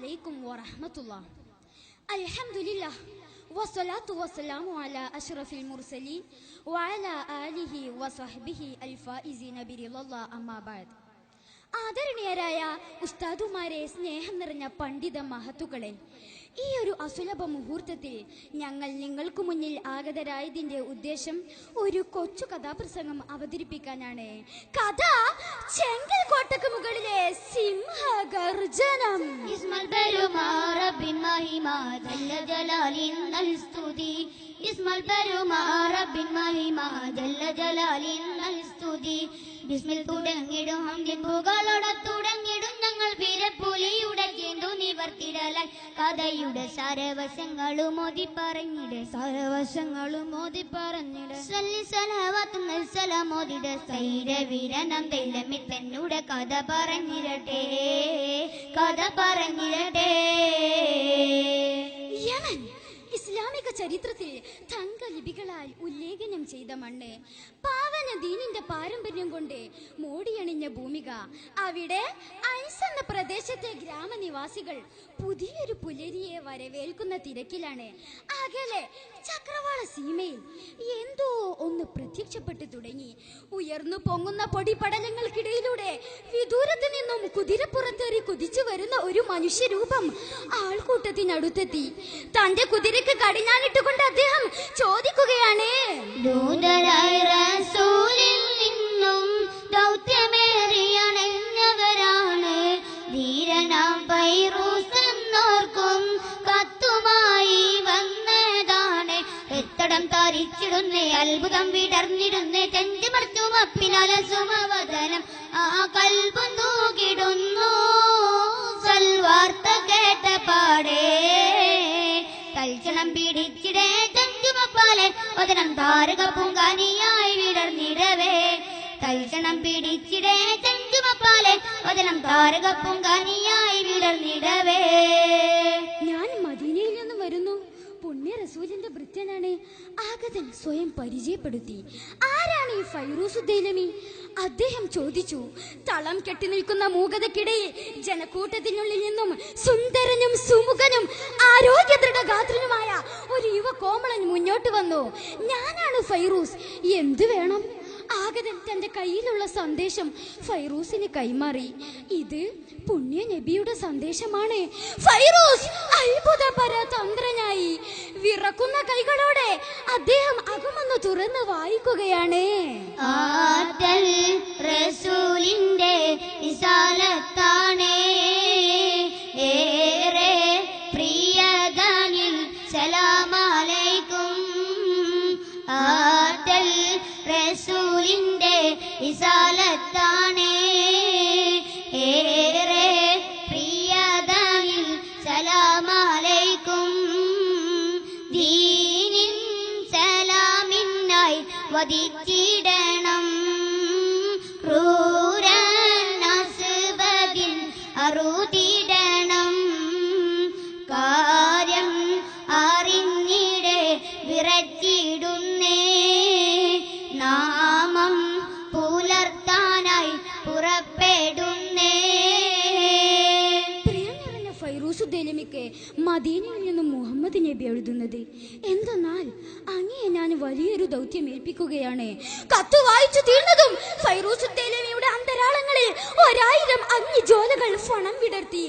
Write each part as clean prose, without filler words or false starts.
അലൈക്കും വറഹ്മത്തുള്ളാഹി. അൽഹംദുലില്ലാഹ് വസ്സലാത്തു വസ്സലാമു അലാ അഷ്റഫിൽ മുർസലീൻ വഅലാ ആലിഹി വസഹ്ബിഹി അൽഫായിസീന ബിറിളല്ലാഹി അമ്മാ ബഅദ്. ആദരണീയരായ ഉസ്താദുമാരെ, സ്നേഹം നിറഞ്ഞ പണ്ഡിത മഹത്തുക്കളെ, ഈ ഒരു അസുലഭ മുഹൂർത്തത്തിൽ ഞങ്ങൾ നിങ്ങൾക്ക് മുന്നിൽ ആഗതരായതിന്റെ ഉദ്ദേശം ഒരു കൊച്ചു കഥാപ്രസംഗം അവതരിപ്പിക്കാനാണ്. കഥ ചെങ്കൽക്കോട്ടക്ക് മുകളിലെ സിംഹഗർജനം. ബിസ്മിൽ തുടങ്ങിടും ഹംദിപ്പുകളോടെ തുടങ്ങിടും ഞങ്ങൾ വീരപ്പുലിയുടെ ജന്തു നിവർത്തിടലായി കഥയുടെ സർവശങ്ങളും മോദി പറഞ്ഞിടെ സല്ലി സലവാത്തും സലാമോദിടെ സൈര വീരനം തൈലമി തന്നൂടെ കഥ പറഞ്ഞിരട്ടെ. യമൻ ഇസ്ലാമിക ചരിത്രത്തിൽ തങ്കലിപികളാൽ ഉല്ലേഖനം ചെയ്ത മണ്ണ്, പാവന ദീനിന്റെ പാരമ്പര്യം കൊണ്ട് മോടിയണിഞ്ഞ ഭൂമിക. അവിടെ ഐസ് എന്ന പ്രദേശത്തെ ഗ്രാമനിവാസികൾ പുതിയൊരു പുലരിയെ വരവേൽക്കുന്ന തിരക്കിലാണ്. അകലെ ചക്രവാള സീമയിൽ എന്തോ ഒന്ന് പ്രത്യക്ഷപ്പെട്ടു തുടങ്ങി. ഉയർന്നു പൊങ്ങുന്ന പൊടിപടലങ്ങൾക്കിടയിലൂടെ വിദൂരത്ത് നിന്നും കുതിരപ്പുറത്തേറി കുതിച്ചു വരുന്ന ഒരു മനുഷ്യരൂപം ആൾക്കൂട്ടത്തിനടുത്തെത്തി. തന്റെ കുതിരക്ക് കടിഞ്ഞാണിട്ടുകൊണ്ട് അദ്ദേഹം ചോദിക്കുകയാണ്, ദൗത്യമേറിയണഞ്ഞവരാണ് ധീരനാം ഫൈറൂസ് എന്നോർക്കും കത്തുമായി വന്നതാണ്. എത്തടം താരിച്ചിടുന്നേ, അത്ഭുതം വിടർന്നിടുന്നേ, ചെഞ്ചുമർത്തും അപ്പിനാല സുമവദനം ആ കൽബും തൂകിടുന്നു. സൽവാർത്ത കേട്ട പാടേ തൽക്ഷണം പിടിച്ചിടേ ചെഞ്ചുമപ്പാലെ വദനം താരക പൂങ്കാനിയായി വിടർന്നിടവേ. തൽക്ഷണം പിടിച്ചിടേ ചെഞ്ചുമപ്പാലെ വദനം താരക പൂങ്കാനിയായി വിടർന്നിടവേ. ഞാൻ മദീനയിൽ നിന്ന് വരുന്നു, പുണ്യ റസൂലിന്റെ ഭൃത്യനാണ്. ആഗതൻ സ്വയം പരിചയപ്പെടുത്തി. ആരാണ് ഈ ഫൈറൂസ് ദൈലമി? അദ്ദേഹം ചോദിച്ചു. തളം കെട്ടി നിൽക്കുന്ന മൂകതക്കിടയിൽ ജനക്കൂട്ടത്തിനുള്ളിൽ നിന്നും സുന്ദരനും സുമുഖനും ആരോഗ്യ ദൃഢഗാത്രനുമായ ഒരു യുവ കോമളൻ മുന്നോട്ട് വന്നു. ഞാനാണ് ഫൈറൂസ്, എന്തു വേണം? ആഗതൻ തന്റെ കയ്യിലുള്ള സന്ദേശം ഫൈറൂസിന് കൈമാറി. ഇത് പുണ്യ നബിയുടെ സന്ദേശമാണ്. ഫൈറൂസ് അത്ഭുതപര തന്ത്രനായി വിറക്കുന്ന കൈകളോടെ അദ്ദേഹം അകമൊന്ന് തുറന്ന് വായിക്കുകയാണ്. ആദൽ റസൂലിന്റെ വിശാലത്താണ് ഏറെ പ്രിയദാനിൽ സലാമലൈക്കും. ആദൽ റസൂലിന്റെ വിശാലത്താണ് ഏറെ പ്രിയദാനിൽ സലാമലൈക്കും. ദീനിൻ സലാമിനായി വദിച്ചിടണം ക്രൂരനസ്ബദിൻ അറുതിടണം. കാര്യം അറിഞ്ഞിടെ വിറച്ചിടുന്നേ, നാമം പുലർത്താനായി പുറപ്പെടുന്നേ. പ്രിയം നിറഞ്ഞ ഫൈറൂസ് ദൈലമിക്ക് മദീനയിൽ നിന്നും മുഹമ്മദ് നബി എഴുതുന്നത് എന്തെന്നാൽ, അങ്ങേ ഞാൻ വലിയൊരു ദൗത്യം ഏൽപ്പിക്കുകയാണ്. കത്ത് വായിച്ചു തീർന്നതും ഫൈറൂസ് ദൈലമിയുടെ അന്തരാളങ്ങളിൽ 1000 അഗ്നിജ്വാലകൾ ഫണം വിടർത്തി.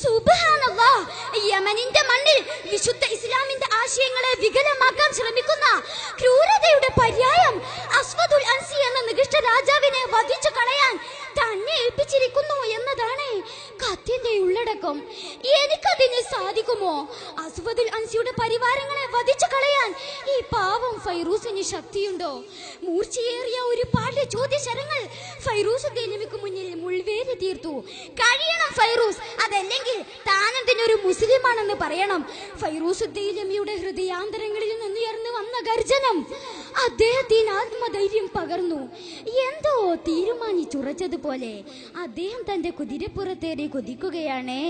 സുബ്ഹാനല്ലാഹ്, യമനിന്റെ മണ്ണിൽ വിശുദ്ധ ഇസ്ലാമിന്റെ ആശയങ്ങളെ വികലമാക്കാൻ ശ്രമിക്കുന്ന ക്രൂരതയുടെ പര്യായം അസ്വദുൽ അൻസി എന്ന നികൃഷ്ട രാജാവിനെ വധിച്ചു കളയാൻ തന്നെ ഏൽപ്പിച്ചിരിക്കുന്നു എന്നതാണ് കത്തിന്റെ ഉള്ളടക്കം. എനിക്കതിന് സാധിക്കുമോ? അസ്വദുൽ അൻസിയുടെ പരിവാരങ്ങളെ വധിച്ചു കളയാൻ ഈ പാവം ഫൈറൂസിന് ശക്തിയുണ്ടോ? മൂർച്ചയേറിയ ഒരു പാഠ്യ ചോദ്യശരങ്ങൾ ഫൈറൂസ് ദൈലമിക്ക് മുന്നിൽ മുൾവേലി തീർത്തു. കഴിയണം ഫൈറൂസ്, അതല്ലെങ്കിൽ താനെന്തിനൊരു മുസ്ലിമാണെന്ന് പറയണം. ഫൈറൂസ് ദൈലമിയുടെ ഹൃദയാന്തരങ്ങളിൽ നിന്നുയർന്നു വന്ന ഗർജനം അദ്ദേഹത്തിന് ആത്മധൈര്യം പകർന്നു. എന്തോ തീരുമാനിച്ചുറച്ചതുപോലെ അദ്ദേഹം തന്റെ കുതിരപ്പുറത്തേറി കുതിക്കുകയാണ്.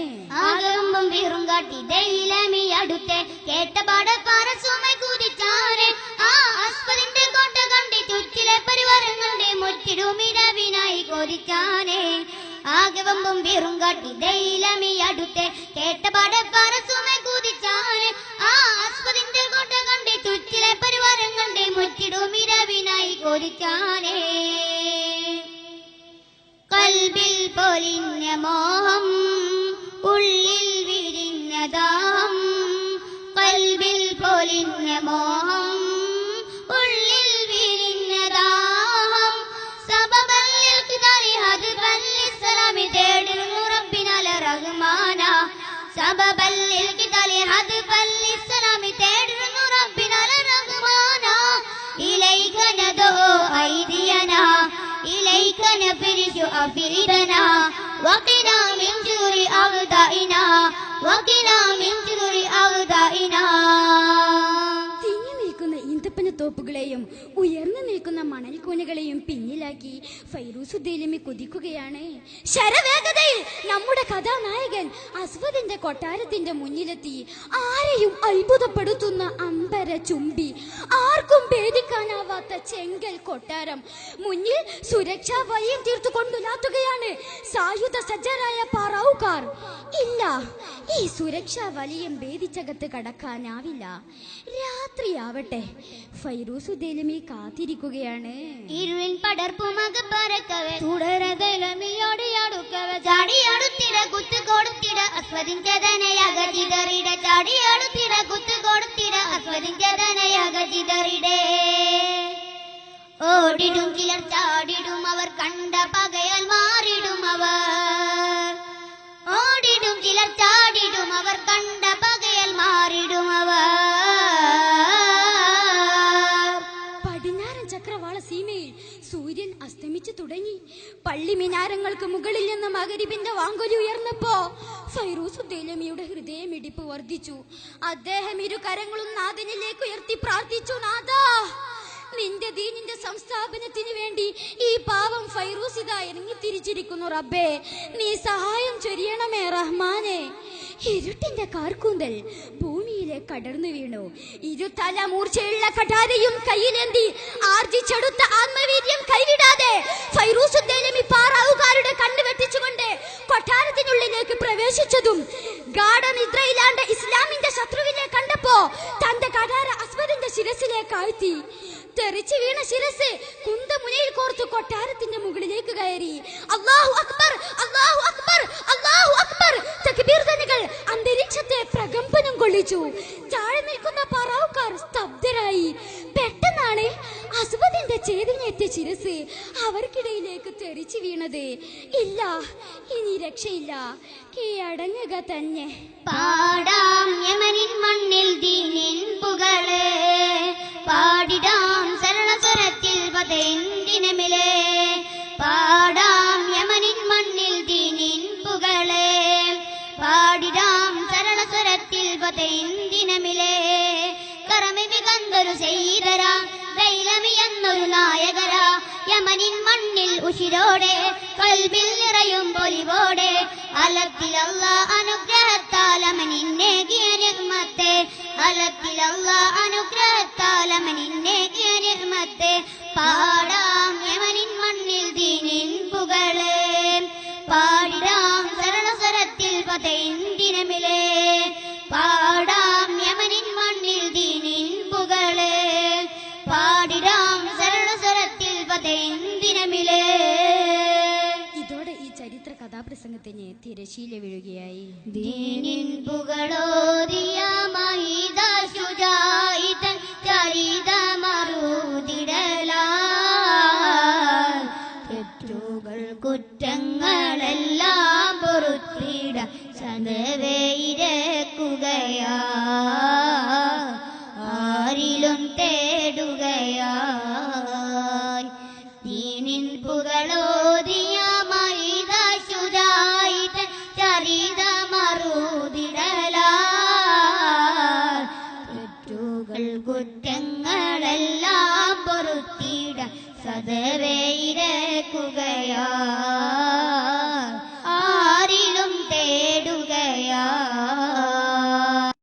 ആകമ്പം വീറും കാട്ടി ദൈലമി അടുത്തെ കേട്ടപാടക്കാര സുമ കുതിച്ചാനെ. ആ അസ്പതിന്റെ കോട്ട കണ്ടി ചുറ്റിലെ പരിവാരങ്ങളുടെ മുറ്റിടുമിരവിനായി കൊതിച്ചാനെ. ആകവമ്പും വീറും കാട്ടി ദൈലമി അടുത്തെ കേട്ടപാട സബബല്ലിൽ കിതാലി ഹദ്ഫൽ ഇസ്ലാമി തേടുന്നു റബ്ബിനാൽ റഹ്മാന ഇലൈക നദു ഐദിയന ഇലൈക നഫിരിഷു അഫിരിദന വഖിനാ മിൻ ശുരി അഗ്ദാഇന വഖിനാ മിൻ ശുരി അഗ്ദാഇന. തിങ്ങി നിൽക്കുന്ന ഈന്തപ്പന തോപ്പുകളെയും ഉയർന്നു നിൽക്കുന്ന മണൽക്കൂനകളെയും പിന്നിലാക്കി ഫൈറൂസ് ദൈലമി കുതിക്കുകയാണ്. ശരവേഗതയിൽ നമ്മുടെ കഥാനായകൻ അസ്വദിന്റെ കൊട്ടാരത്തിന്റെ മുന്നിലെത്തി. ആരെയും അത്ഭുതപ്പെടുത്തുന്ന അമ്പര ചുംബി, ആർക്കും ഭേദിക്കാനാവാത്ത ചെങ്കൽ കൊട്ടാരം, മുന്നിൽ സുരക്ഷാ വലയം തീർത്തു കൊണ്ടുലാത്തുകയാണ് സായുധ സജ്ജരായ പാറാവുകാർ. ഇല്ല, ഈ സുരക്ഷാ വലയം ഭേദിച്ചകത്ത് കടക്കാനാവില്ല. രാത്രിയാവട്ടെ, ഫൈറൂസ് ദൈലമി കാത്തിരിക്കുകയാണ്. ഇരുളിൻ പടർപ്പുമക പറക്കവെ തുടരതലമിയോടിയാടുക്കവെ ചാടിയാടുത്തിട കുത്തു കൊടുത്തിട അസ്വദിന്റെ തനയാക ചിതറിട ചാടിയാടുത്തിട കുത്തു കൊടുത്തിട അസ്വദിന്റെ തനയാക ചിതറിടേ. ഓടിടും ചിലർ ചാടിടും അവർ കണ്ട പകയാൽ മാറിടും അവർ. ഓടിടും ചിലർ ചാടിടും അവർ കണ്ട പകയാൽ മാറിടും അവർ. പടിഞ്ഞാറൻ ചക്രവാള സീമയിൽ സൂര്യൻ അസ്തമിച്ചു തുടങ്ങി. പള്ളി മിനാരങ്ങൾക്ക് മുകളിൽ നിന്ന് മഗ്‌രിബിന്റെ വാങ്കൊലി ഉയർന്നപ്പോ ഫൈറൂസ് ദൈലമിയുടെ ഹൃദയമിടിപ്പ് വർദ്ധിച്ചു. അദ്ദേഹം ഇരു കരങ്ങളും നാഥനിലേക്ക് ഉയർത്തി പ്രാർത്ഥിച്ചു. നാഥാ, നിന്റെ ദീനിന്റെ സംസ്ഥാപനത്തിന് വേണ്ടി ഈ പാവം ഫൈറൂസ് ഇതാ ഇറങ്ങി തിരിച്ചിരിക്കുന്നു. റബ്ബേ, നീ സഹായം ചൊരിയണമേ റഹ്മാനെ. ഇരുട്ടിന്റെ കാർക്കൂന്തൽ ഭൂമിയിലേക്ക് അടർന്നു വീണു. ഇരുതല മൂർച്ചയുള്ള കഠാരയും കയ്യിലേന്തി ആർജിച്ചെടുത്ത ആത്മവീര്യം കൈവിടാതെ ഫൈറൂസ് ദൈലമി പാറാവുകാരുടെ കണ്ണ് വെട്ടിച്ചുകൊണ്ട് കൊട്ടാരത്തിനുള്ളിലേക്ക് പ്രവേശിച്ചതും ഗാഢനിദ്രയിലാണ്ട ഇസ്ലാമിന്റെ ശത്രുവിനെ കണ്ടപ്പോ തന്റെ കഠാര അസ്വദിന്റെ ശിരസിലേക്ക് ആഴ്ത്തി. തെറിച്ചു വീണ ശിരസ് കുന്തമുനയിൽ കോർത്ത് കൊട്ടാരത്തിന്റെ മുകളിലേക്ക് കയറി. അല്ലാഹു അക്ബർ, അല്ലാഹു അക്ബർ, അല്ലാഹു അക്ബർ തക്ബീർ ധ്വനികൾ അന്തരീക്ഷത്തെ പ്രകമ്പനം കൊള്ളിച്ചു. താഴെ നിൽക്കുന്ന പാറാവുകാർ സ്തബ്ധരായി. പെട്ടെന്നാണ് അസ്വദിന്റെ ചേതനയെത്തിയ ശിരസ് അവർക്കിടയിലേക്ക് തെറിച്ചു വീണത്. ഇല്ല, ഇനി രക്ഷയില്ല, കീഴടങ്ങുക തന്നെ. പാടാം യമനിൻ മണ്ണിൽ ദീനിൻ പുകള്, പാടിടാം സരളസ്വരത്തിൽ പതേന്തിനമിലെ. പാടാം യമനിൻ മണ്ണിൽ ദീനിൻ പുകള്, പാടിടാം സരളസ്വരത്തിൽ പതേന്തിനമിലെ. കറമി മികന്തൊരു ചെയ്തര ദൈലമി എന്നൊരു നായകര, യമനിൻ മണ്ണിൽ ഉശിരോടെ കൽബിൽ നിറയും പൊലിവോടെ. അലത്തിലല്ല അനുഗ്രഹത്താൽ അമനിന്നേകിയ നിഅ്മത്തെ, അലത്തിലല്ല അനുഗ്രഹത്താൽ അമനിന്നേകിയ നിഅ്മത്തെ. പാടാം യമനിൻ മണ്ണിൽ ദീനിൻ പുകള്, പാടിടാം സരളസ്വരത്തിൽ പതേന്തിനമിലെ. പാടാം യമനിൻ മണ്ണിൽ ദീനിൻ പുകള്, പാടിടാം സരളസ്വരത്തിൽ പതേന്തിനമിലെ. ഇതോടെ ഈ ചരിത്ര കഥാപ്രസംഗത്തിന് തിരശീല വീഴുകയായി. ദീനിൻ പുകളോദിയ മഹിത ശുജായിതൻ ചരിത മറുതിടലാൽ തെറ്റുകൾ കുറ്റങ്ങളെല്ലാം പൊറുത്തിട സദവേ ഇരക്കുകയാ, ആരിലും തേടുകയായി. ദീനിൻ പുകളോദിയ മഹിത ശുജായിതൻ ചരിത മറുതിടലാൽ തെറ്റുകൾ കുറ്റങ്ങളെല്ലാം പൊറുത്തിട സദവേ ഇരക്കുകയാ.